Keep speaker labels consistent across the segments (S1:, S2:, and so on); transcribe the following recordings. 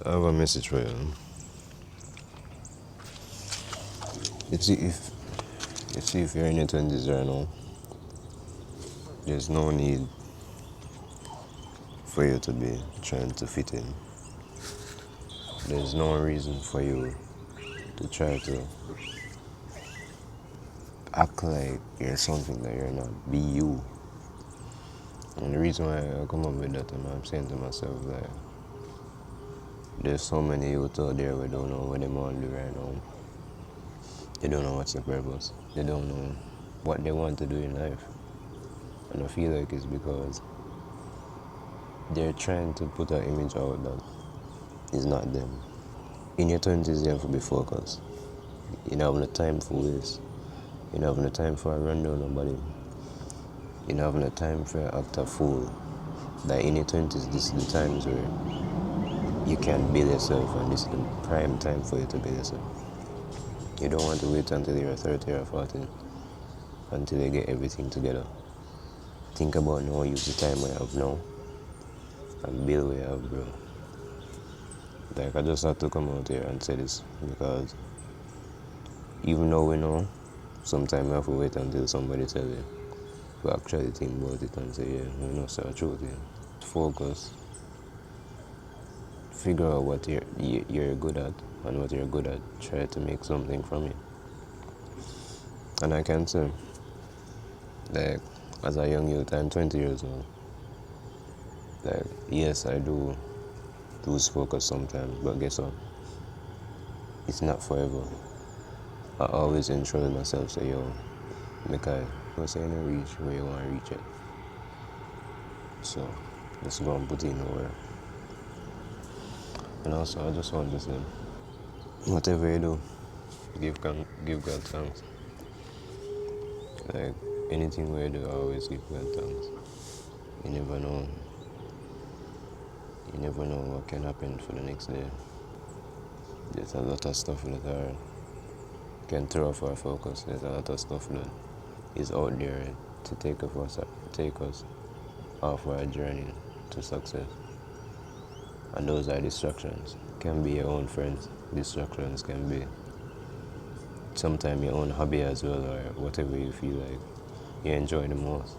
S1: I have a message for you. If you're in your twenties right now, there's no need for you to be trying to fit in. There's no reason for you to try to act like you're something that you're not. Be you. And the reason why I come up with that, I'm saying to myself, like, there's so many youth out there who don't know what they want to do right now. They don't know what's the purpose. They don't know what they want to do in life. And I feel like it's because they're trying to put an image out that is not them. In your 20s, you have to be focused. You don't have no time for this. You don't have no time for a run down nobody. You don't have no time for an act a fool. That in your 20s, this is the times where you can build yourself, and this is the prime time for you to build yourself. You don't want to wait until you're 30 or 40 until you get everything together. Think about now, use the time we have now, and build what you have, bro. Like, I just had to come out here and say this because even though we know, sometimes we have to wait until somebody tells you. We actually think about it and say, yeah, we know it's the truth. Yeah. Focus. Figure out what you're good at, and what you're good at, try to make something from it. And I can say, like, as a young youth, I'm 20 years old. Like, yes, I do lose focus sometimes, but guess what? It's not forever. I always encourage myself, say, yo, make I don't say no reach where you want to reach it. So, let's go and put in nowhere. And also, I just want to say, whatever you do, give God thanks. Like, anything we do, I always give God thanks. You never know. You never know what can happen for the next day. There's a lot of stuff that can throw off our focus. There's a lot of stuff that is out there to take us off our journey to success. And those are distractions. Can be your own friends. Distractions can be sometimes your own hobby as well, or whatever you feel like you enjoy the most.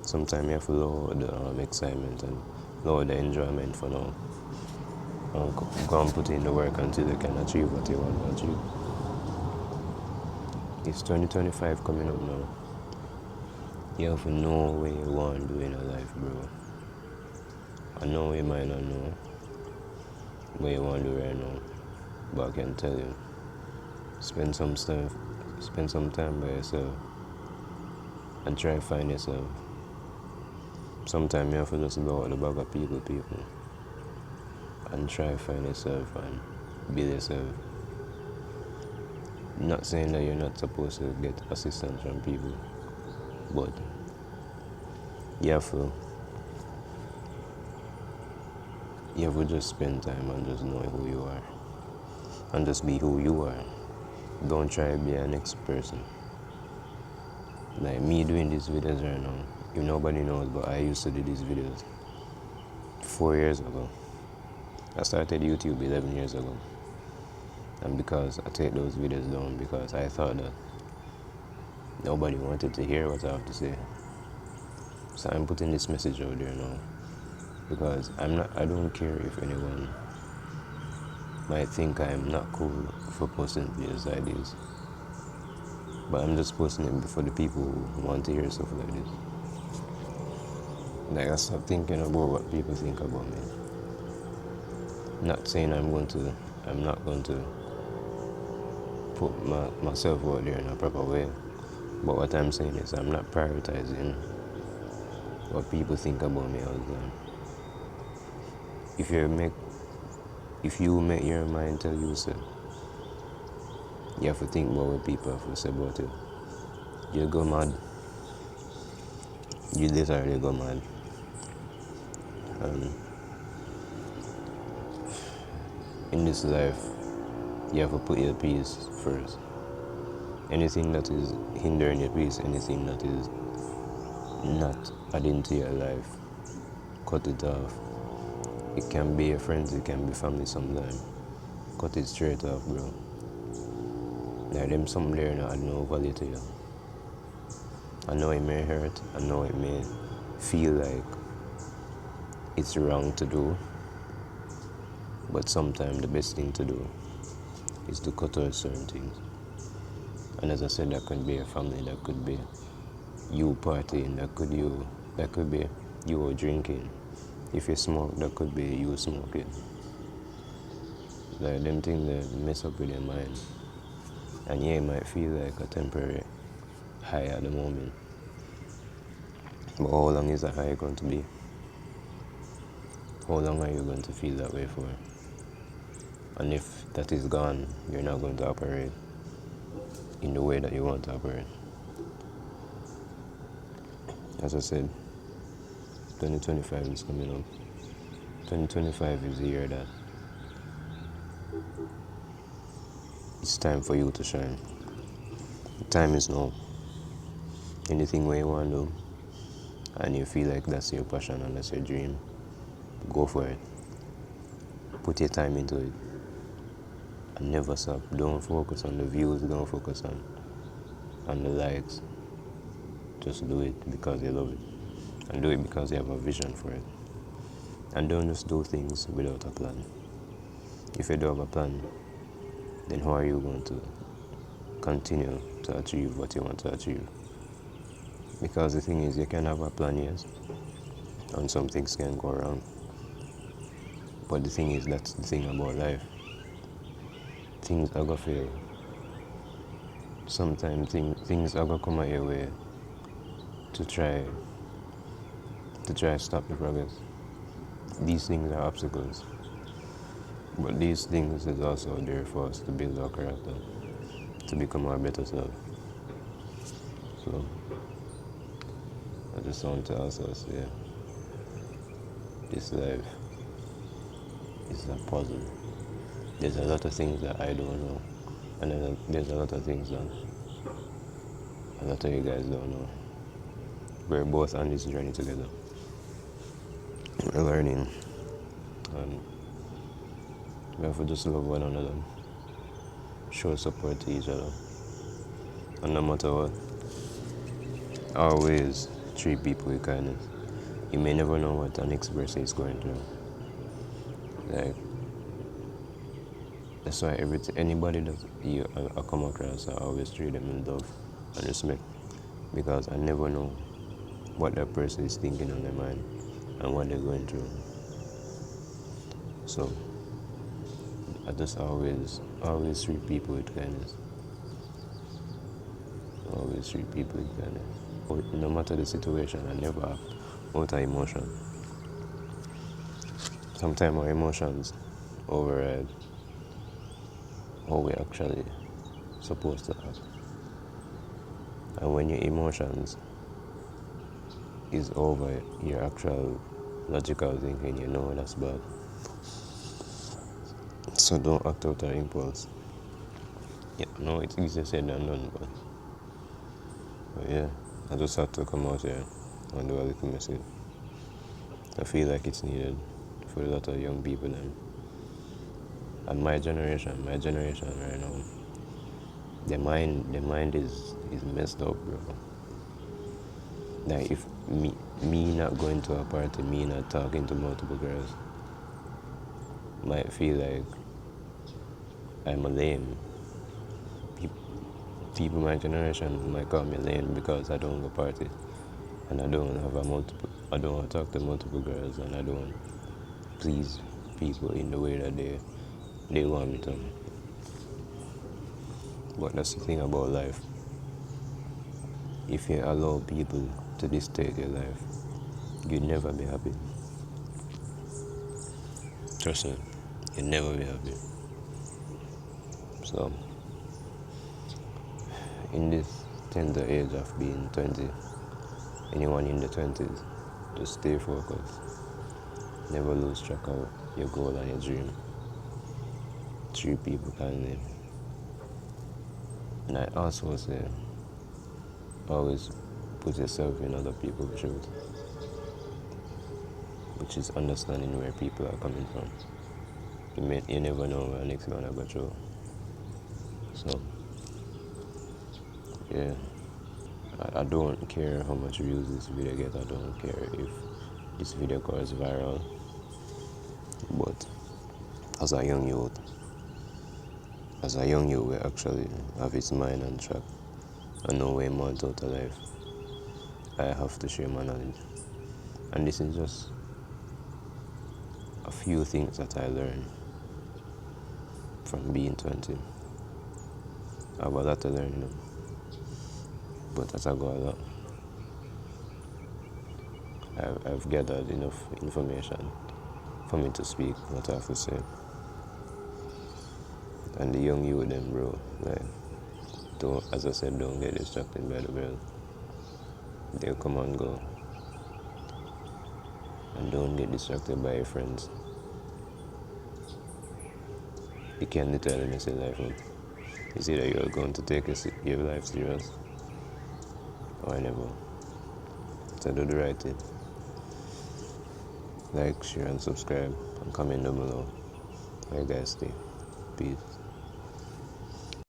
S1: Sometimes you have to lower the excitement and lower the enjoyment for now. And go and put in the work until you can achieve what you want to achieve. It's 2025 coming up now. You have to know what you want to do in your life, bro. I know you might not know what you want to do right now, but I can tell you, spend some time by yourself and try to find yourself. Sometimes you have to just go out the back of people and try to find yourself and build yourself. Not saying that you're not supposed to get assistance from people, but you have to just spend time and just know who you are and just be who you are. Don't try to be a next person. Like me doing these videos right now, if nobody knows, but I used to do these videos 4 years ago. I started YouTube 11 years ago. And because I take those videos down because I thought that nobody wanted to hear what I have to say. So I'm putting this message out there now. Because I don't care if anyone might think I'm not cool for posting videos like this. But I'm just posting it for the people who want to hear stuff like this. Like, I stopped thinking about what people think about me. Not saying I'm not going to put myself out there in a proper way. But what I'm saying is I'm not prioritizing what people think about me all the time. If you make your mind tell you so, you have to think about what people have to say about you. You go mad. You literally go mad. In this life, you have to put your peace first. Anything that is hindering your peace, anything that is not adding to your life, cut it off. It can be your friends, it can be family sometimes. Cut it straight off, bro. Like them something there not add no value to you. I know it may hurt, I know it may feel like it's wrong to do, but sometimes the best thing to do is to cut out certain things. And as I said, that could be a family, that could be you partying, that could be you drinking. If you smoke, that could be you smoking. Like them things that mess up with your mind. And yeah, it might feel like a temporary high at the moment. But how long is that high going to be? How long are you going to feel that way for? And if that is gone, you're not going to operate in the way that you want to operate. As I said, 2025 is coming up. 2025 is the year that it's time for you to shine. The time is now. Anything where you want to do, and you feel like that's your passion and that's your dream, go for it. Put your time into it. And never stop. Don't focus on the views, don't focus on the likes. Just do it because you love it. And do it because you have a vision for it. And don't just do things without a plan. If you don't have a plan, then how are you going to continue to achieve what you want to achieve? Because the thing is, you can have a plan, yes, and some things can go wrong. But the thing is, that's the thing about life. Things are going to fail. Sometimes things are going to come at your way to try stop the progress. These things are obstacles. But these things is also there for us to build our character, to become our better self. So, I just want to also say, this life is a puzzle. There's a lot of things that I don't know, and then there's a lot of things that a lot of you guys don't know. We're both on this journey together. We're learning, and we have to just love one another, show support to each other, and no matter what, always treat people with kindness. You may never know what the next person is going through. Like, that's why anybody that I come across, I always treat them in love and respect, because I never know what that person is thinking on their mind and what they're going through. So I just always treat people with kindness. Always treat people with kindness. No matter the situation, I never act out of emotion. Sometimes our emotions override how we actually supposed to act. And when your emotions is over your actual logical thinking, you know that's bad. So don't act out of impulse. Yeah, no, it's easier said than done, but yeah, I just had to come out here and do a little message. I feel like it's needed for a lot of young people and my generation right now. The mind is messed up, bro. Like if me not going to a party, me not talking to multiple girls, might feel like I'm a lame. People my generation might call me lame because I don't go party, and I don't want to talk to multiple girls, and I don't please people in the way that they want me to. But that's the thing about life. If you allow people to dictate your life, you'll never be happy. Trust me, you'll never be happy. So, in this tender age of being 20, anyone in the 20s, just stay focused. Never lose track of your goal and your dream. Treat people kindly. And I also say, always put yourself in other people's shoes. which is understanding where people are coming from. You never know where next gonna go through. So, yeah, I don't care how much views this video gets. I don't care if this video goes viral. But as a young youth, we actually have his mind on track. I know where I'm out of life. I have to share my knowledge. And this is just a few things that I learned from being 20. I have a lot to learn, you know. But as I go along, I've gathered enough information for me to speak what I have to say. And the young youth them, bro, like, don't, as I said, don't get distracted by the world. They'll come and go. And don't get distracted by your friends. You can't literally mess your life up. It's either you're going to take your life serious or never. So do the right thing. Like, share, and subscribe, and comment down below. How you guys stay. Peace.